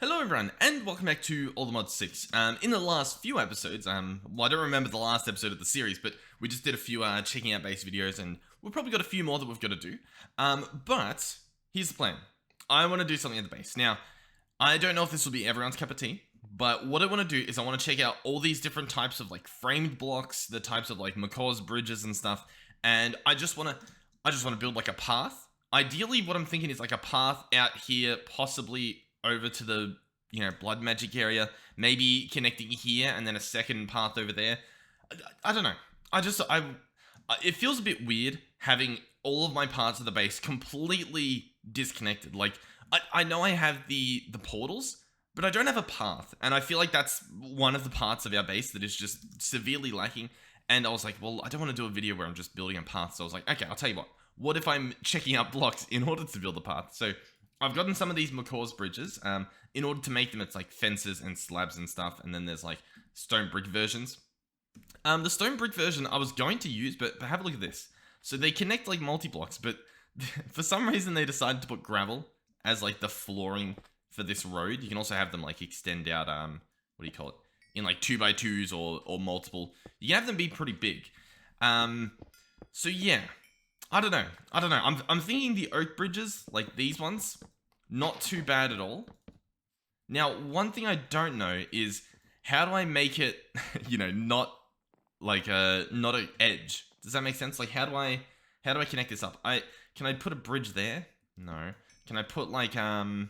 Hello everyone, and welcome back to Allthemodium 6. In the last few episodes, well, I don't remember the last episode of the series, but we just did a few checking out base videos, and we've probably got a few more that we've got to do. But here's the plan. I want to do something at the base. Now, I don't know if this will be everyone's cup of tea, but what I want to do is I want to check out all these different types of like framed blocks, the types of like Macaw's bridges and stuff, and I just want to build like a path. Ideally, what I'm thinking is like a path out here, possibly over to the, blood magic area, maybe connecting here and then a second path over there. I don't know. It feels a bit weird having all of my parts of the base completely disconnected. Like, I know I have the portals, but I don't have a path. And I feel like that's one of the parts of our base that is just severely lacking. And I was like, well, I don't want to do a video where I'm just building a path. So I was like, okay, I'll tell you what. What if I'm checking out blocks in order to build a path? So I've gotten some of these Macaw's bridges. In order to make them, it's like fences and slabs and stuff. And then there's like stone brick versions. The stone brick version I was going to use, but have a look at this. So they connect like multi-blocks, but for some reason they decided to put gravel as like the flooring for this road. You can also have them like extend out, what do you call it? In like 2x2s or multiple. You can have them be pretty big. So yeah. I don't know. I'm thinking the oak bridges, like these ones, not too bad at all. Now, one thing I don't know is how do I make it, not like not an edge? Does that make sense? Like how do I connect this up? Can I put a bridge there? No. Can I put like a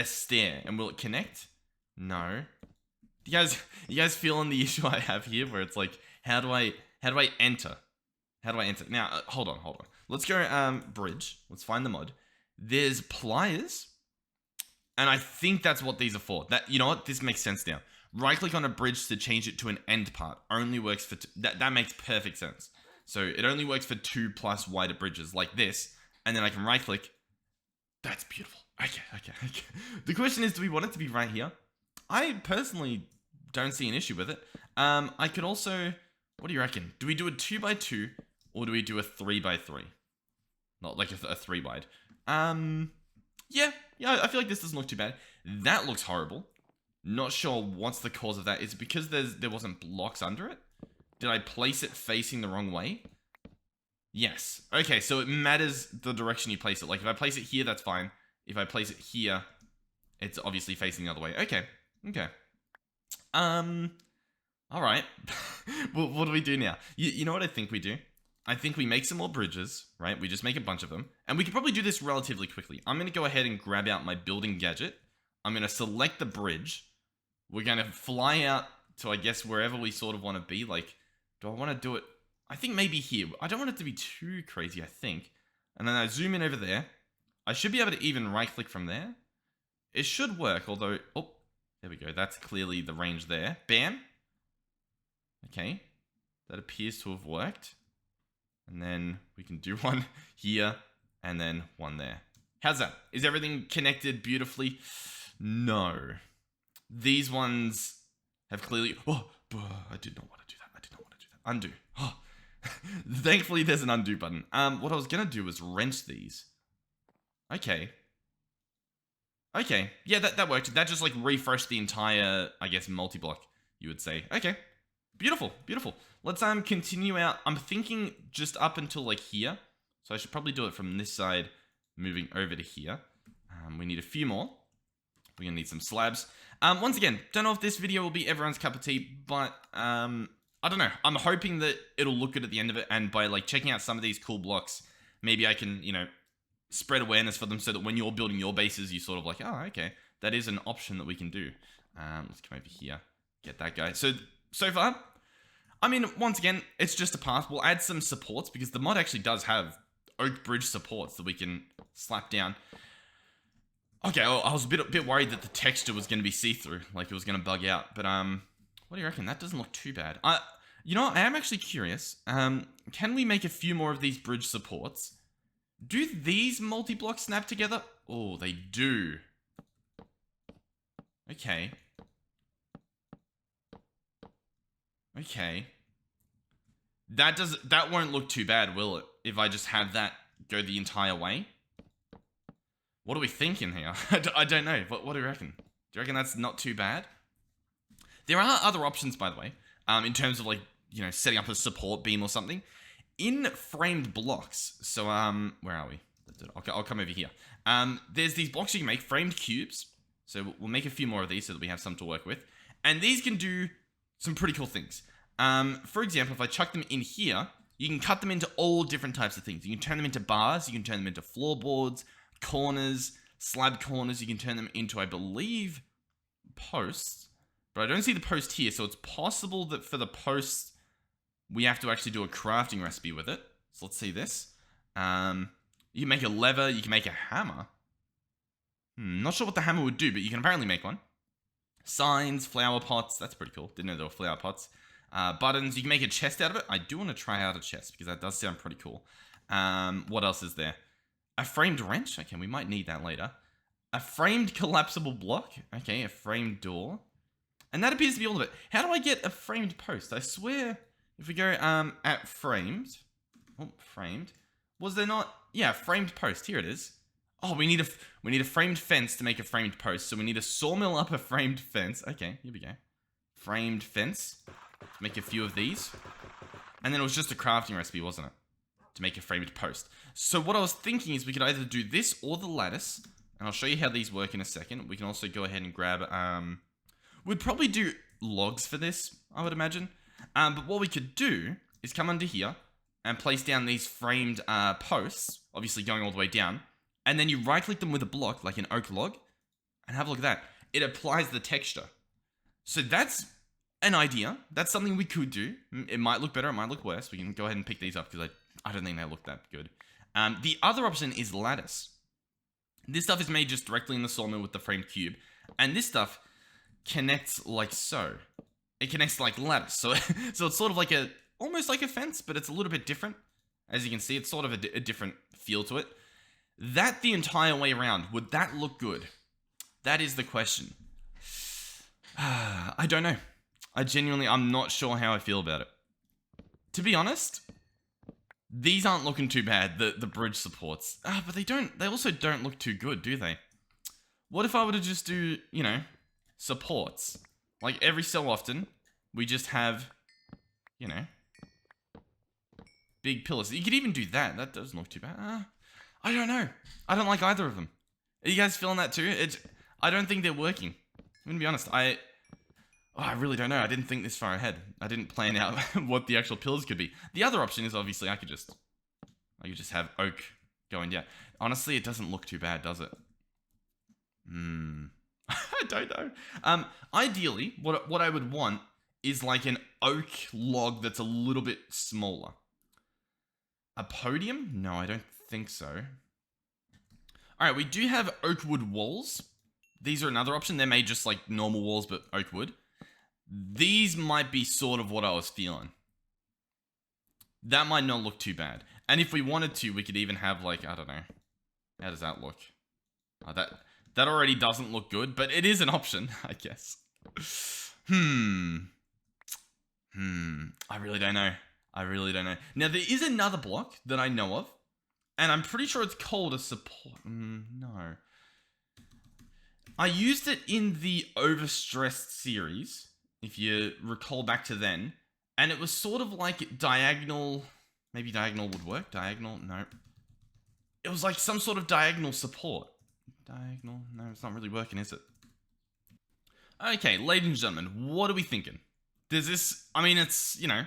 stair and will it connect? No. You guys feeling the issue I have here where it's like how do I enter? How do I enter? Now, hold on. Let's go bridge. Let's find the mod. There's pliers. And I think that's what these are for. You know what? This makes sense now. Right click on a bridge to change it to an end part. Only works for that makes perfect sense. So it only works for 2+ wider bridges like this. And then I can right click. That's beautiful. Okay. The question is, do we want it to be right here? I personally don't see an issue with it. I could also, what do you reckon? Do we do a 2x2 or do we do a 3x3? Not like a 3 wide. Yeah, I feel like this doesn't look too bad. That looks horrible. Not sure what's the cause of that. Is it because there wasn't blocks under it? Did I place it facing the wrong way? Yes. Okay, so it matters the direction you place it. Like if I place it here, that's fine. If I place it here, it's obviously facing the other way. Okay. Alright. Well, what do we do now? You know what I think we do? I think we make some more bridges, right? We just make a bunch of them. And we can probably do this relatively quickly. I'm going to go ahead and grab out my building gadget. I'm going to select the bridge. We're going to fly out to, I guess, wherever we sort of want to be. Like, do I want to do it? I think maybe here. I don't want it to be too crazy, I think. And then I zoom in over there. I should be able to even right-click from there. It should work, although... Oh, there we go. That's clearly the range there. Bam. Okay. That appears to have worked. And then we can do one here and then one there. How's that? Is everything connected beautifully? No. These ones have clearly... Oh, I did not want to do that. Undo. Oh. Thankfully, there's an undo button. What I was going to do was wrench these. Okay. Yeah, that worked. That just like refreshed the entire, I guess, multi-block, you would say. Okay. Beautiful. Let's continue out. I'm thinking just up until like here. So I should probably do it from this side, moving over to here. We need a few more. We're gonna need some slabs. Once again, don't know if this video will be everyone's cup of tea, but I don't know. I'm hoping that it'll look good at the end of it, and by like checking out some of these cool blocks, maybe I can, spread awareness for them so that when you're building your bases, you sort of like, oh, okay, that is an option that we can do. Let's come over here, get that guy. So far, I mean, once again, it's just a path. We'll add some supports because the mod actually does have oak bridge supports that we can slap down. Okay, I was a bit worried that the texture was going to be see-through, like it was going to bug out. But what do you reckon? That doesn't look too bad. I am actually curious. Can we make a few more of these bridge supports? Do these multi-blocks snap together? Oh, they do. Okay. That won't look too bad, will it? If I just have that go the entire way? What are we thinking here? I don't know. What do you reckon? Do you reckon that's not too bad? There are other options, by the way, in terms of like, you know, setting up a support beam or something. In framed blocks, so, where are we? I'll come over here. There's these blocks you can make, framed cubes. So we'll make a few more of these so that we have some to work with. And these can do some pretty cool things. For example, if I chuck them in here, you can cut them into all different types of things. You can turn them into bars, you can turn them into floorboards, corners, slab corners. You can turn them into, I believe, posts. But I don't see the post here, so it's possible that for the posts, we have to actually do a crafting recipe with it. So let's see this. You can make a lever, you can make a hammer. Not sure what the hammer would do, but you can apparently make one. Signs, flower pots, that's pretty cool. Didn't know there were flower pots. Buttons, you can make a chest out of it. I do want to try out a chest, because that does sound pretty cool. What else is there? A framed wrench? Okay, we might need that later. A framed collapsible block? Okay, a framed door. And that appears to be all of it. How do I get a framed post? I swear, if we go at framed... Oh, framed. Was there not... Yeah, framed post. Here it is. Oh, we need a framed fence to make a framed post. So we need a sawmill up a framed fence. Okay, here we go. Framed fence. Make a few of these. And then it was just a crafting recipe, wasn't it? To make a framed post. So what I was thinking is we could either do this or the lattice. And I'll show you how these work in a second. We can also go ahead and grab... We'd probably do logs for this, I would imagine. But what we could do is come under here and place down these framed posts, obviously going all the way down. And then you right-click them with a block, like an oak log, and have a look at that. It applies the texture. So that's an idea. That's something we could do. It might look better, it might look worse. We can go ahead and pick these up, because I don't think they look that good. The other option is lattice. This stuff is made just directly in the sawmill with the framed cube. And this stuff connects like so. It connects like lattice. So it's sort of like almost like a fence, but it's a little bit different. As you can see, it's sort of a different feel to it. That the entire way around, would that look good? That is the question. I don't know. I'm not sure how I feel about it. To be honest, these aren't looking too bad, the bridge supports. But they also don't look too good, do they? What if I were to just do, you know, supports? Like every so often, we just have, you know, big pillars. You could even do that. That doesn't look too bad. I don't know. I don't like either of them. Are you guys feeling that too? I don't think they're working. I'm gonna be honest. I really don't know. I didn't think this far ahead. I didn't plan out what the actual pillars could be. The other option is obviously I could just have oak going down. Honestly, it doesn't look too bad, does it? I don't know. Ideally, what I would want is like an oak log that's a little bit smaller. A podium? No, I don't think so. Alright, we do have oak wood walls. These are another option. They're made just like normal walls, but oak wood. These might be sort of what I was feeling. That might not look too bad. And if we wanted to, we could even have like, I don't know. How does that look? That already doesn't look good, but it is an option, I guess. I really don't know. Now, there is another block that I know of, and I'm pretty sure it's called a support. No. I used it in the Overstressed series, if you recall back to then, and it was sort of like diagonal. Maybe diagonal would work. Diagonal, no. It was like some sort of diagonal support. Diagonal, no, it's not really working, is it? Okay, ladies and gentlemen, what are we thinking? There's this, I mean, it's, you know,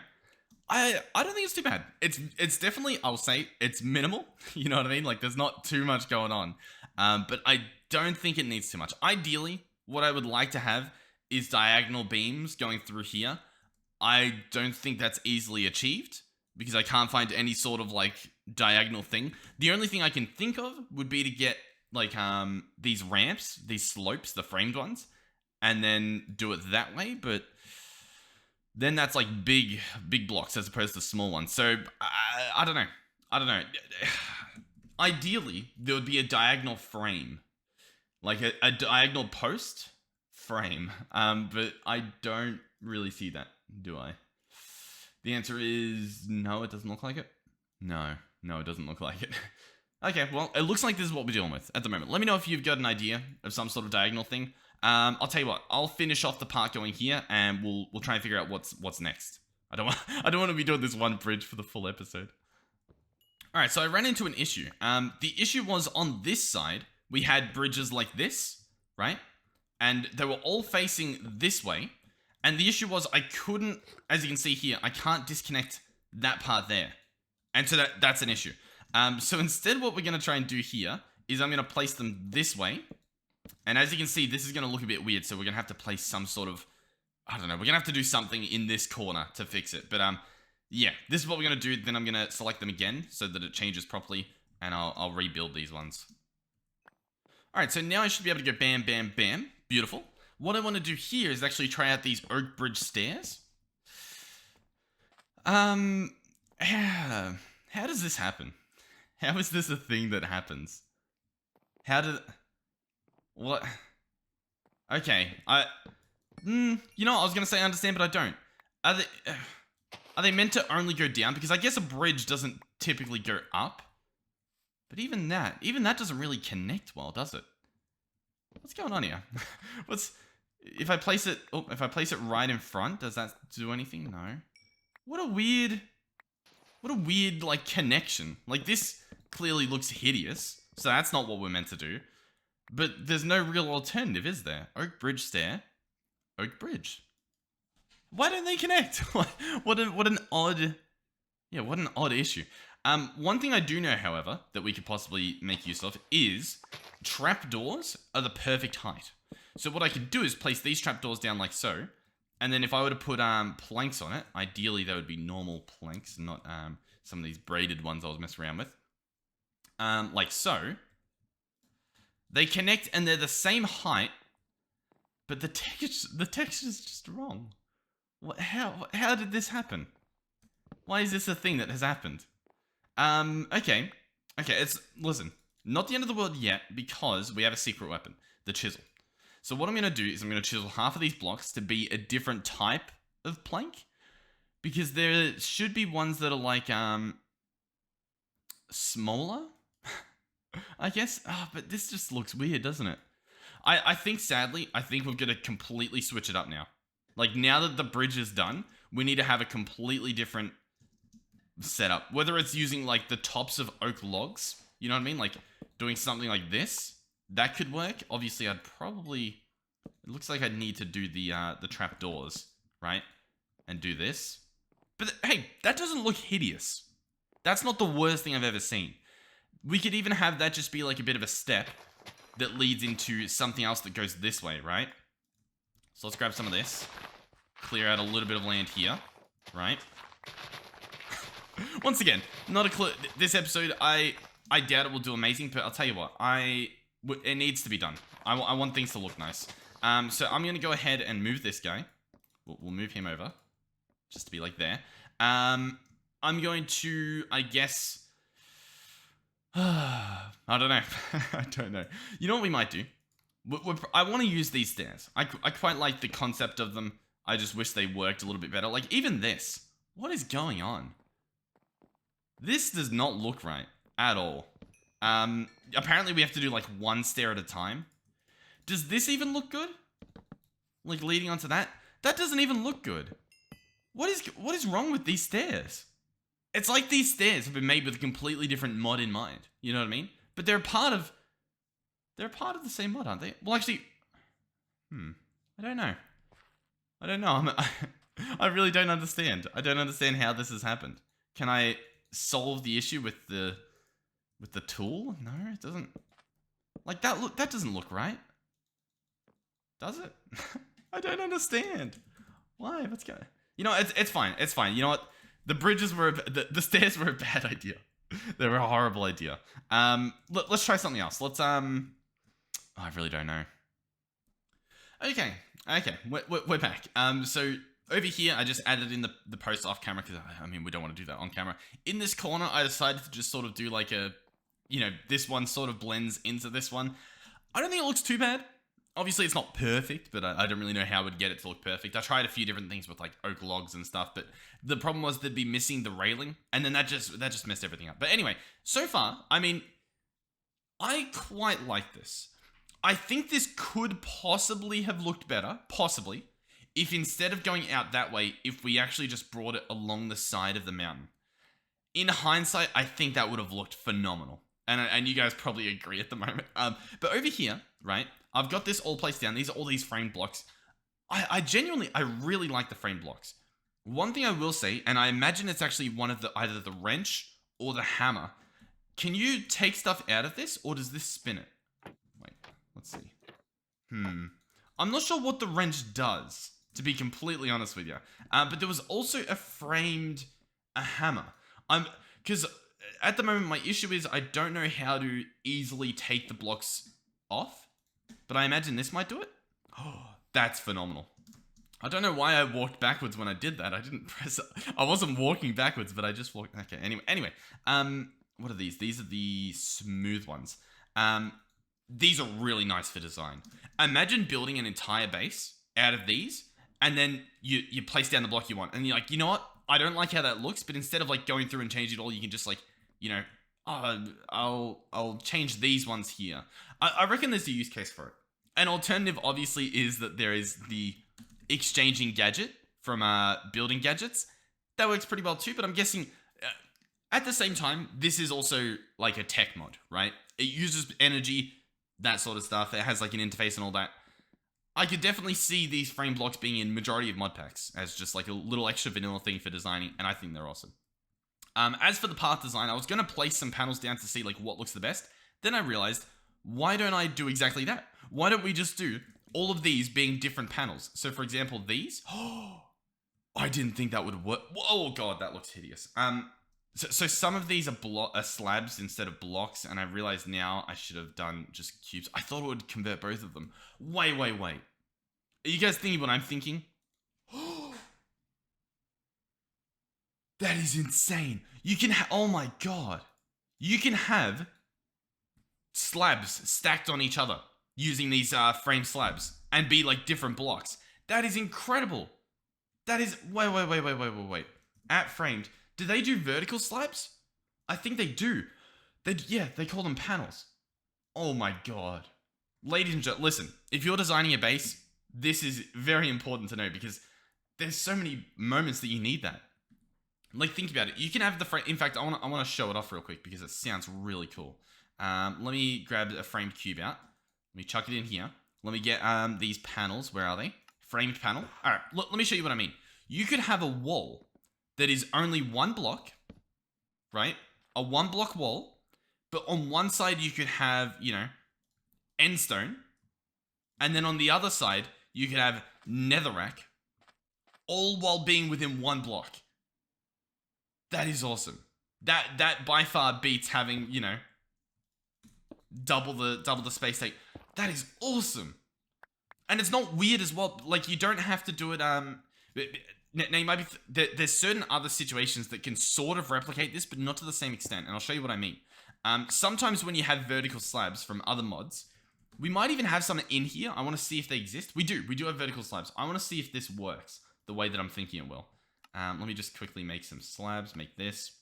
I don't think it's too bad. It's definitely, I'll say, it's minimal. You know what I mean? Like, there's not too much going on. But I don't think it needs too much. Ideally, what I would like to have is diagonal beams going through here. I don't think that's easily achieved, because I can't find any sort of, like, diagonal thing. The only thing I can think of would be to get, like, these ramps, these slopes, the framed ones, and then do it that way, but then that's like big blocks as opposed to small ones. So I don't know. Ideally, there would be a diagonal frame, like a diagonal post frame. But I don't really see that, do I? The answer is no, it doesn't look like it. No, it doesn't look like it. Okay, well, it looks like this is what we're dealing with at the moment. Let me know if you've got an idea of some sort of diagonal thing. I'll tell you what, I'll finish off the part going here, and we'll try and figure out what's next. I don't want to be doing this one bridge for the full episode. All right, so I ran into an issue. The issue was on this side, we had bridges like this, right? And they were all facing this way. And the issue was I couldn't, as you can see here, I can't disconnect that part there. And so that's an issue. So instead what we're going to try and do here is I'm going to place them this way. And as you can see, this is going to look a bit weird. So we're going to have to place some sort of, I don't know, we're going to have to do something in this corner to fix it. But yeah, this is what we're going to do. Then I'm going to select them again so that it changes properly. And I'll rebuild these ones. All right, so now I should be able to go bam, bam, bam. Beautiful. What I want to do here is actually try out these oak bridge stairs. How does this happen? How is this a thing that happens? What? Okay, you know what, I was going to say I understand, but I don't. Are they meant to only go down? Because I guess a bridge doesn't typically go up. But even that doesn't really connect well, does it? What's going on here? If I place it right in front, does that do anything? No. What a weird like connection. Like this clearly looks hideous, so that's not what we're meant to do. But there's no real alternative, is there? Oak bridge stair, oak bridge. Why don't they connect? What an odd issue. One thing I do know, however, that we could possibly make use of is trapdoors are the perfect height. So what I could do is place these trapdoors down like so, and then if I were to put planks on it, ideally they would be normal planks, not some of these braided ones I was messing around with. Like so. They connect and they're the same height, but the texture's just wrong. How did this happen? Why is this a thing that has happened? Okay, listen, not the end of the world yet, because we have a secret weapon, the chisel. So what I'm going to do is I'm going to chisel half of these blocks to be a different type of plank, because there should be ones that are like, smaller, I guess. But this just looks weird, doesn't it? I think, sadly, we're going to completely switch it up now. Like, now that the bridge is done, we need to have a completely different setup. Whether it's using, like, the tops of oak logs, you know what I mean? Like, doing something like this, that could work. Obviously, it looks like I'd need to do the trapdoors, right? And do this. But, hey, that doesn't look hideous. That's not the worst thing I've ever seen. We could even have that just be, like, a bit of a step that leads into something else that goes this way, right? So let's grab some of this. Clear out a little bit of land here, right? Once again, not a clue. This episode, I doubt it will do amazing, but I'll tell you what, it needs to be done. I want things to look nice. So I'm going to go ahead and move this guy. We'll move him over, just to be like there. I'm going to, I guess, I don't know. I don't know. You know what we might do? I want to use these stairs. I quite like the concept of them. I just wish they worked a little bit better. Like, even this. What is going on? This does not look right at all. Apparently we have to do, like, one stair at a time. Does this even look good? Like, leading onto that? That doesn't even look good. What is wrong with these stairs? It's like these stairs have been made with a completely different mod in mind. You know what I mean? But they're part of the same mod, aren't they? Well, actually, I don't know. I really don't understand. I don't understand how this has happened. Can I solve the issue with the tool? No, it doesn't. Like, that doesn't look right. Does it? I don't understand. Why? What's going on? You know, it's fine. It's fine. You know what? The bridges were the stairs were a bad idea. They were a horrible idea. Let's try something else. Let's I really don't know. Okay, we're back. So over here, I just added in the post off camera because I mean we don't want to do that on camera. In this corner, I decided to just sort of do like a, you know, this one sort of blends into this one. I don't think it looks too bad. Obviously, it's not perfect, but I don't really know how I would get it to look perfect. I tried a few different things with like oak logs and stuff, but the problem was they'd be missing the railing, and then that just messed everything up. But anyway, so far, I mean, I quite like this. I think this could possibly have looked better, possibly, if instead of going out that way, if we actually just brought it along the side of the mountain. In hindsight, I think that would have looked phenomenal. And you guys probably agree at the moment. But over here, right, I've got this all placed down. These are all these frame blocks. I really like the frame blocks. One thing I will say, and I imagine it's actually one of either the wrench or the hammer. Can you take stuff out of this, or does this spin it? Wait, let's see. I'm not sure what the wrench does, to be completely honest with you. But there was also a hammer. Because at the moment, my issue is I don't know how to easily take the blocks off. But I imagine this might do it. Oh, that's phenomenal. I don't know why I walked backwards when I did that. I didn't press it. I wasn't walking backwards, but I just walked. Okay, anyway. What are these? These are the smooth ones. These are really nice for design. Imagine building an entire base out of these, and then you place down the block you want, and you're like, you know what? I don't like how that looks, but instead of like going through and changing it all, you can just like, you know, I'll change these ones here. I reckon there's a use case for it. An alternative, obviously, is that there is the exchanging gadget from building gadgets. That works pretty well too, but I'm guessing at the same time, this is also like a tech mod, right? It uses energy, that sort of stuff. It has like an interface and all that. I could definitely see these frame blocks being in majority of mod packs as just like a little extra vanilla thing for designing, and I think they're awesome. As for the path design, I was going to place some panels down to see like what looks the best. Then I realized, why don't I do exactly that? Why don't we just do all of these being different panels? So for example, these. Oh, I didn't think that would work. Oh god, that looks hideous. So some of these are slabs instead of blocks, and I realize now I should have done just cubes. I thought it would convert both of them. Wait. Are you guys thinking what I'm thinking? That is insane. You can oh my god. You can have slabs stacked on each other using these frame slabs and be like different blocks. That is incredible. That is, wait. At Framed, do they do vertical slabs? I think they do. They call them panels. Oh my god. Ladies and gentlemen, listen, if you're designing a base, this is very important to know because there's so many moments that you need that. Like, think about it. You can have the frame. In fact, I want to show it off real quick because it sounds really cool. Let me grab a framed cube out. Let me chuck it in here. Let me get these panels. Where are they? Framed panel. All right, let me show you what I mean. You could have a wall that is only one block, right? A one block wall, but on one side you could have, you know, end stone, and then on the other side you could have netherrack, all while being within one block. That is awesome. That by far beats having, you know, double the space take. That is awesome. And it's not weird as well. Like, you don't have to do it. Now you might be. There's certain other situations that can sort of replicate this, but not to the same extent. And I'll show you what I mean. Sometimes when you have vertical slabs from other mods, we might even have some in here. I want to see if they exist. We do have vertical slabs. I want to see if this works the way that I'm thinking it will. Let me just quickly make some slabs. Make this.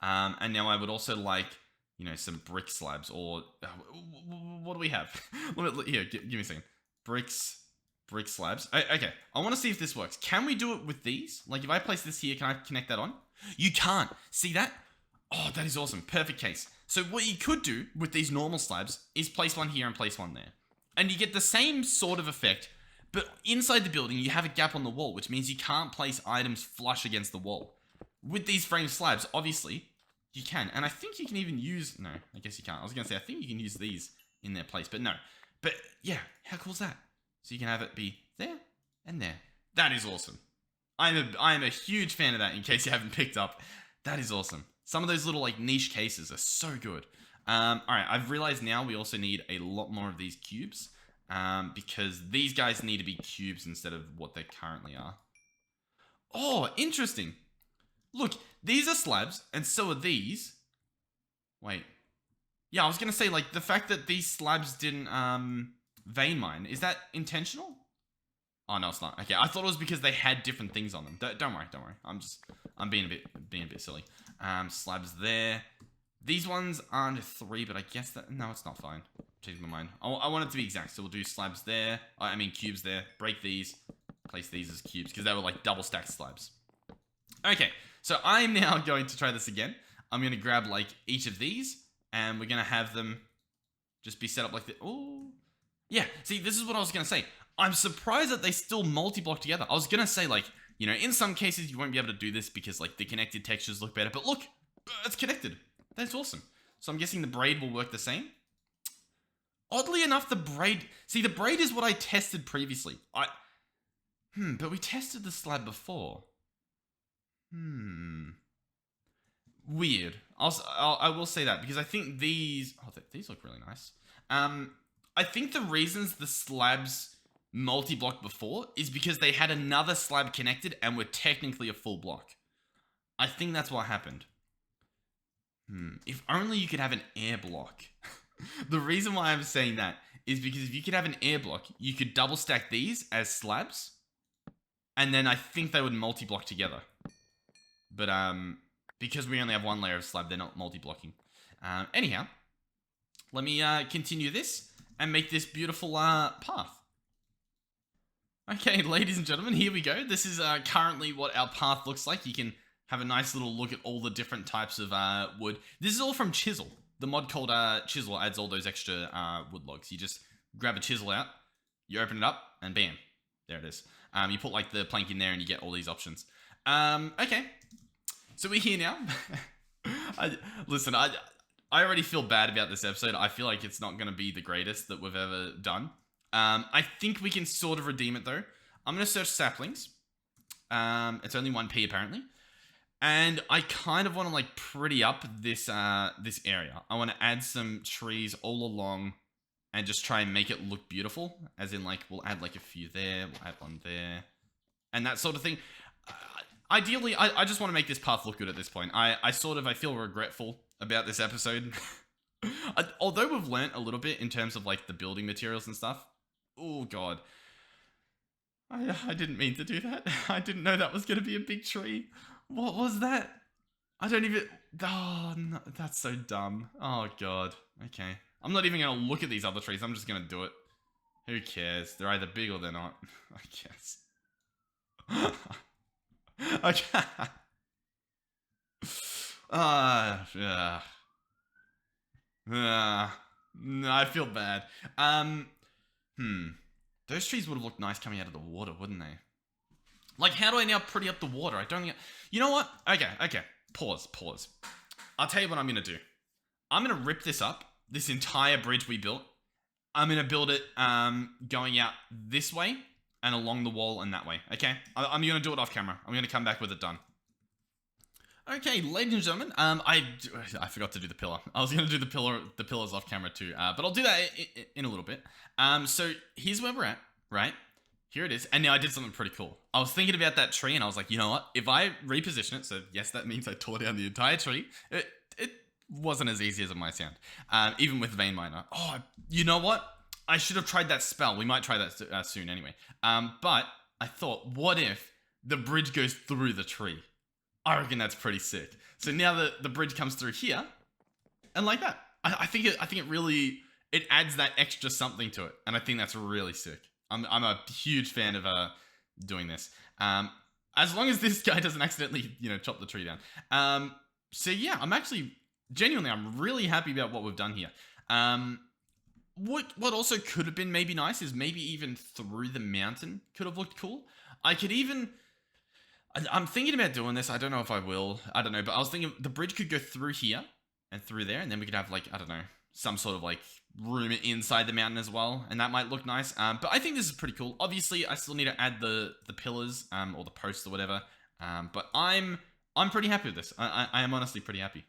And now I would also like, you know, some brick slabs, or what do we have? Here, give me a second. Brick slabs. Okay, I want to see if this works. Can we do it with these? Like, if I place this here, can I connect that on? You can't. See that? Oh, that is awesome. Perfect case. So what you could do with these normal slabs is place one here and place one there. And you get the same sort of effect, but inside the building, you have a gap on the wall, which means you can't place items flush against the wall. With these frame slabs, obviously, you can. And I think you can even use... No, I guess you can't. I was going to say, I think you can use these in their place, but no. But yeah, how cool is that? So you can have it be there and there. That is awesome. I'm a huge fan of that, in case you haven't picked up. That is awesome. Some of those little like niche cases are so good. Alright, I've realized now we also need a lot more of these cubes. Because these guys need to be cubes instead of what they currently are. Oh, interesting. Look, these are slabs, and so are these. Wait. Yeah, I was gonna say, like, the fact that these slabs didn't, vein mine, is that intentional? Oh, no, it's not. Okay, I thought it was because they had different things on them. Don't worry. I'm being a bit silly. Slabs there. These ones aren't 3, but I guess that, no, it's not fine. changed my mind. I want it to be exact, so we'll do slabs there. I mean cubes there. Break these. Place these as cubes, because they were like double stacked slabs. Okay, so I'm now going to try this again. I'm going to grab like each of these, and we're going to have them just be set up like this. Oh, yeah. See, this is what I was going to say. I'm surprised that they still multi-block together. I was going to say, like, you know, in some cases you won't be able to do this because like the connected textures look better, but look, it's connected. That's awesome. So I'm guessing the braid will work the same. Oddly enough, the braid is what I tested previously. But we tested the slab before. Weird. I will say that, because I think these look really nice. I think the reasons the slabs multi-block before is because they had another slab connected and were technically a full block. I think that's what happened. If only you could have an air block. The reason why I'm saying that is because if you could have an air block, you could double stack these as slabs, and then I think they would multi-block together. But because we only have one layer of slab, they're not multi-blocking. Anyhow, let me continue this and make this beautiful path. Okay, ladies and gentlemen, here we go. This is currently what our path looks like. You can have a nice little look at all the different types of wood. This is all from Chisel. The mod called Chisel adds all those extra wood logs. You just grab a chisel out, you open it up, and bam, there it is. You put like the plank in there and you get all these options. Okay, so we're here now. Listen, I already feel bad about this episode. I feel like it's not going to be the greatest that we've ever done. I think we can sort of redeem it though. I'm going to search saplings. It's only 1p apparently. And I kind of want to like pretty up this this area. I want to add some trees all along and just try and make it look beautiful. As in like, we'll add like a few there, we'll add one there, and that sort of thing. Ideally, I just want to make this path look good at this point. I feel regretful about this episode. Although we've learnt a little bit in terms of like the building materials and stuff. Oh god. I didn't mean to do that. I didn't know that was going to be a big tree. What was that? I don't even... Oh, no, that's so dumb. Oh, God. Okay. I'm not even going to look at these other trees. I'm just going to do it. Who cares? They're either big or they're not. I guess. Okay. No, I feel bad. Those trees would have looked nice coming out of the water, wouldn't they? Like, how do I now pretty up the water? I don't think... You know what? Okay. Pause. I'll tell you what I'm going to do. I'm going to rip this up. This entire bridge we built. I'm going to build it going out this way and along the wall and that way. Okay? I'm going to do it off camera. I'm going to come back with it done. Okay, ladies and gentlemen, I forgot to do the pillar. I was going to do the pillars off camera too, but I'll do that in a little bit. So here's where we're at, right? Here it is. And now I did something pretty cool. I was thinking about that tree and I was like, you know what? If I reposition it, so yes, that means I tore down the entire tree. It wasn't as easy as it might sound, even with Vein Miner. Oh, you know what? I should have tried that spell. We might try that soon anyway. But I thought, what if the bridge goes through the tree? I reckon that's pretty sick. So now the bridge comes through here, and like that. I think it really adds that extra something to it, and I think that's really sick. I'm a huge fan of doing this. As long as this guy doesn't accidentally, chop the tree down. So yeah, I'm really happy about what we've done here. What also could have been maybe nice is maybe even through the mountain could have looked cool. I'm thinking about doing this. I don't know if I will. I don't know, but I was thinking the bridge could go through here and through there, and then we could have like, I don't know, some sort of like room inside the mountain as well, and that might look nice. But I think this is pretty cool. Obviously, I still need to add the pillars or the posts or whatever. But I'm pretty happy with this. I am honestly pretty happy.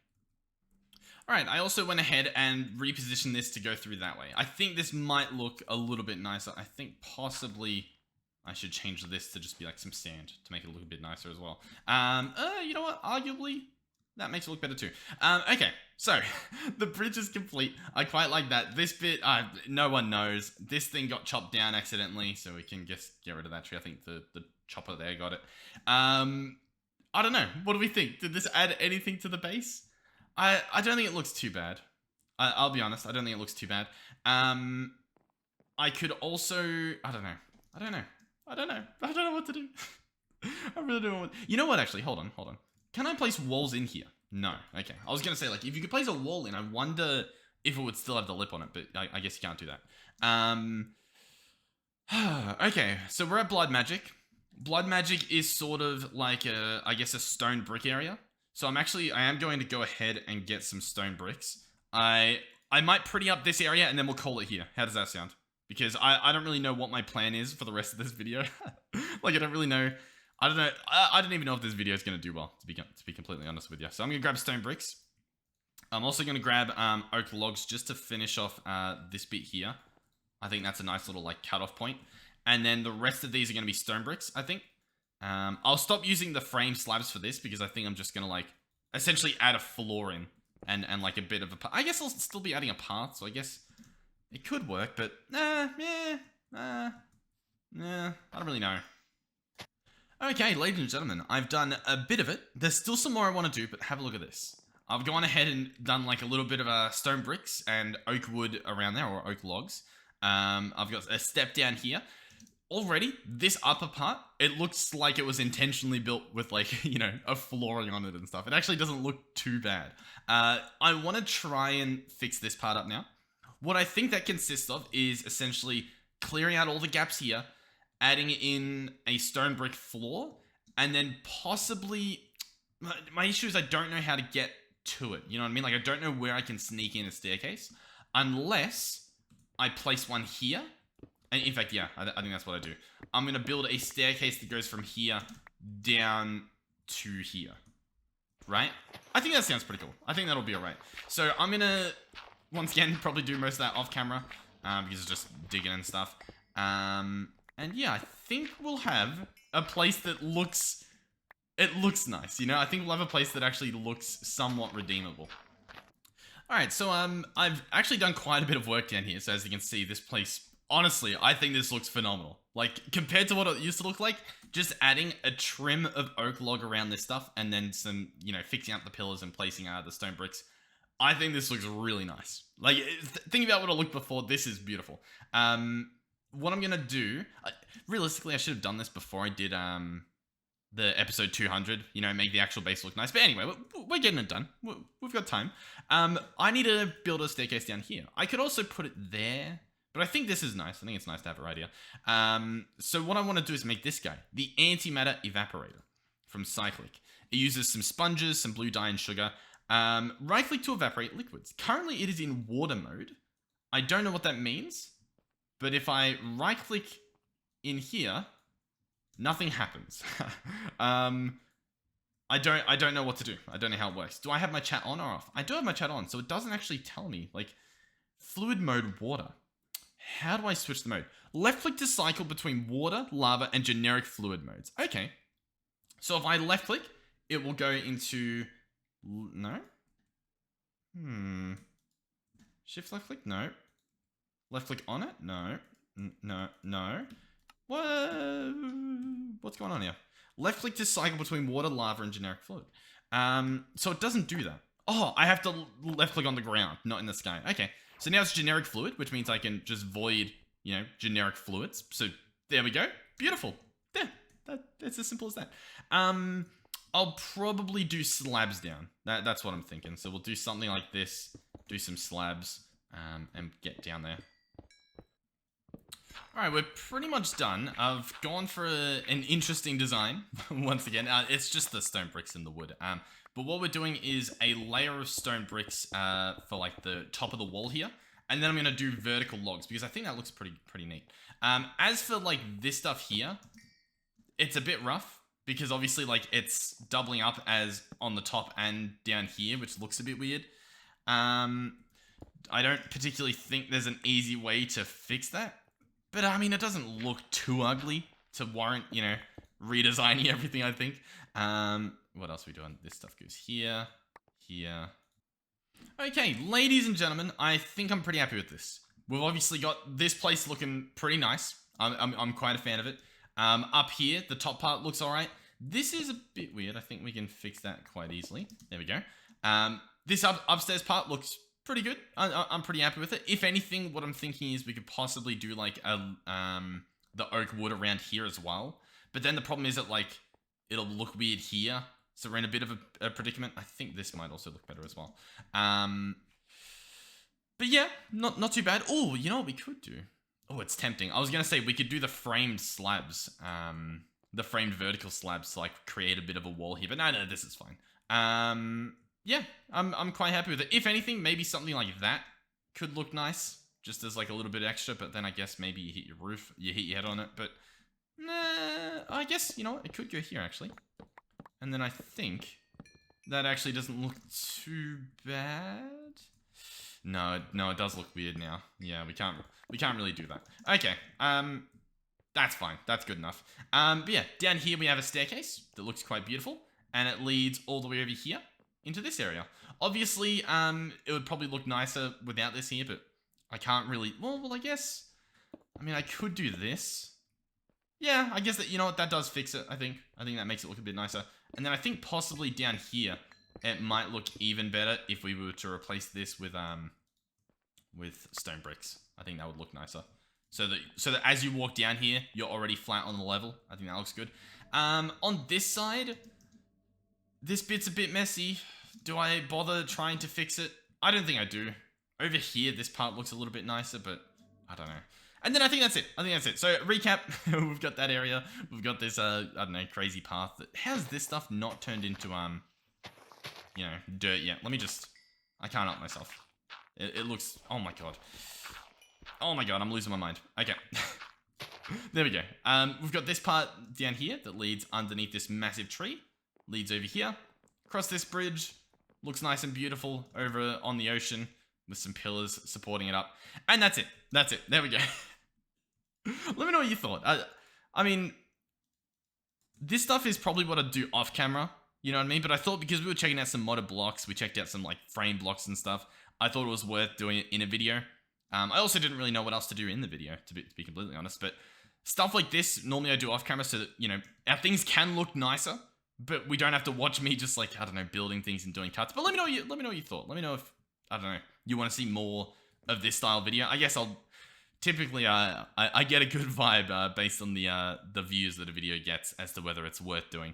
All right, I also went ahead and repositioned this to go through that way. I think this might look a little bit nicer. I think possibly I should change this to just be like some sand to make it look a bit nicer as well. You know what? Arguably, that makes it look better too. Okay, so the bridge is complete. I quite like that. This bit, no one knows. This thing got chopped down accidentally, so we can just get rid of that tree. I think the chopper there got it. I don't know. What do we think? Did this add anything to the base? I don't think it looks too bad. I'll be honest, I don't think it looks too bad. I could also, I don't know what to do. I really don't know what, you know what, actually, hold on. Can I place walls in here? No, okay. I was gonna say, like, if you could place a wall in, I wonder if it would still have the lip on it, but I guess you can't do that. Okay, so we're at Blood Magic. Blood Magic is sort of like I guess a stone brick area. So I am going to go ahead and get some stone bricks. I might pretty up this area and then we'll call it here. How does that sound? Because I don't really know what my plan is for the rest of this video. Like, I don't really know. I don't know. I don't even know if this video is going to do well, to be completely honest with you. So I'm going to grab stone bricks. I'm also going to grab oak logs just to finish off this bit here. I think that's a nice little, like, cutoff point. And then the rest of these are going to be stone bricks, I think. I'll stop using the frame slabs for this because I think I'm just going to, like, essentially add a floor in and like a bit of a... I guess I'll still be adding a path, so I guess it could work, but I don't really know. Okay, ladies and gentlemen, I've done a bit of it. There's still some more I want to do, but have a look at this. I've gone ahead and done like a little bit of stone bricks and oak wood around there, or oak logs. I've got a step down here. Already, this upper part, it looks like it was intentionally built with, like, you know, a flooring on it and stuff. It actually doesn't look too bad. I want to try and fix this part up now. What I think that consists of is essentially clearing out all the gaps here, adding in a stone brick floor, and then possibly... My issue is I don't know how to get to it. You know what I mean? Like, I don't know where I can sneak in a staircase unless I place one here. And in fact, yeah, I think that's what I do. I'm going to build a staircase that goes from here down to here. Right? I think that sounds pretty cool. I think that'll be alright. So I'm going to, once again, probably do most of that off camera. Because it's just digging and stuff. And yeah, I think we'll have a place that looks... It looks nice, you know? I think we'll have a place that actually looks somewhat redeemable. Alright, so I've actually done quite a bit of work down here. So as you can see, this place... Honestly, I think this looks phenomenal. Like, compared to what it used to look like, just adding a trim of oak log around this stuff, and then some, you know, fixing out the pillars and placing the stone bricks. I think this looks really nice. Like, think about what it looked before. This is beautiful. What I'm gonna do... realistically, I should have done this before I did, the episode 200, you know, make the actual base look nice. But anyway, we're getting it done. We've got time. I need to build a staircase down here. I could also put it there... But I think this is nice. I think it's nice to have it right here. So what I want to do is make this guy, the antimatter evaporator from Cyclic. It uses some sponges, some blue dye, and sugar. Right-click to evaporate liquids. Currently, it is in water mode. I don't know what that means. But if I right-click in here, nothing happens. I don't know what to do. I don't know how it works. Do I have my chat on or off? I do have my chat on, so it doesn't actually tell me. Like, fluid mode water. How do I switch the mode? Left click to cycle between water, lava, and generic fluid modes. Okay. So if I left click, it will go into... No? Shift left click? No. Left click on it? No. No. What's going on here? Left click to cycle between water, lava, and generic fluid. So it doesn't do that. Oh, I have to left click on the ground, not in the sky. Okay. So now it's generic fluid, which means I can just void, you know, generic fluids. So there we go. Beautiful. Yeah, it's as simple as that. I'll probably do slabs down. That's what I'm thinking. So we'll do something like this, do some slabs, and get down there. Alright, we're pretty much done. I've gone for an interesting design, once again. It's just the stone bricks and the wood. But what we're doing is a layer of stone bricks for like the top of the wall here. And then I'm going to do vertical logs because I think that looks pretty neat. As for like this stuff here, it's a bit rough because obviously like it's doubling up as on the top and down here, which looks a bit weird. I don't particularly think there's an easy way to fix that. But I mean, it doesn't look too ugly to warrant, you know, redesigning everything, I think. What else are we doing? This stuff goes here, here. Okay, ladies and gentlemen, I think I'm pretty happy with this. We've obviously got this place looking pretty nice. I'm quite a fan of it. Up here, the top part looks alright. This is a bit weird. I think we can fix that quite easily. There we go. This upstairs part looks pretty good. I'm pretty happy with it. If anything, what I'm thinking is we could possibly do like the oak wood around here as well. But then the problem is that like it'll look weird here, so we're in a bit of a predicament. I think this might also look better as well. But yeah, not too bad. Oh, you know what we could do? Oh, it's tempting. I was gonna say we could do the framed slabs, the framed vertical slabs to like create a bit of a wall here. But no, this is fine. Yeah, I'm quite happy with it. If anything, maybe something like that could look nice, just as like a little bit extra. But then I guess maybe you hit your roof, you hit your head on it. But nah, I guess, you know, it could go here actually. And then I think that actually doesn't look too bad. No, it does look weird now. Yeah, we can't really do that. Okay, that's fine. That's good enough. But yeah, down here we have a staircase that looks quite beautiful, and it leads all the way over here into this area. Obviously, it would probably look nicer without this here, but I can't really. Well, I guess. I mean, I could do this. Yeah, I guess that, you know what, that does fix it. I think that makes it look a bit nicer. And then I think possibly down here, it might look even better if we were to replace this with stone bricks. I think that would look nicer. So that as you walk down here, you're already flat on the level. I think that looks good. On this side, this bit's a bit messy. Do I bother trying to fix it? I don't think I do. Over here, this part looks a little bit nicer, but I don't know. And then I think that's it. So recap, we've got that area. We've got this, I don't know, crazy path. How's this stuff not turned into, you know, dirt yet? Let me just, I can't help myself. It looks, oh my god. Oh my god, I'm losing my mind. Okay. There we go. We've got this part down here that leads underneath this massive tree. Leads over here. Across this bridge. Looks nice and beautiful over on the ocean with some pillars supporting it up. And that's it. There we go. Let me know what you thought. I mean, this stuff is probably what I'd do off camera. You know what I mean? But I thought because we were checking out some modded blocks, we checked out some like frame blocks and stuff, I thought it was worth doing it in a video. I also didn't really know what else to do in the video, to be completely honest. But stuff like this, normally I do off camera so that, you know, our things can look nicer, but we don't have to watch me just like, I don't know, building things and doing cuts. But let me know what you thought. Let me know if, I don't know, you want to see more of this style video. I guess I'll typically I get a good vibe based on the views that a video gets as to whether it's worth doing.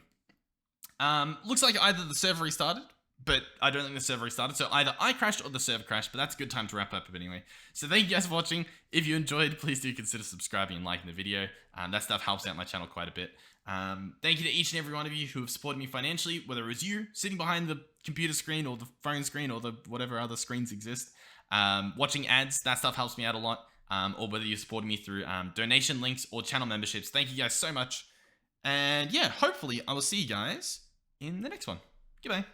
Looks like either the server restarted, but I don't think the server restarted. So either I crashed or the server crashed, but that's a good time to wrap up anyway. So thank you guys for watching. If you enjoyed, please do consider subscribing and liking the video. That stuff helps out my channel quite a bit. Thank you to each and every one of you who have supported me financially, whether it was you sitting behind the computer screen or the phone screen or the whatever other screens exist. Watching ads, that stuff helps me out a lot. Or whether you're supporting me through donation links or channel memberships. Thank you guys so much. And yeah, hopefully I will see you guys in the next one. Goodbye.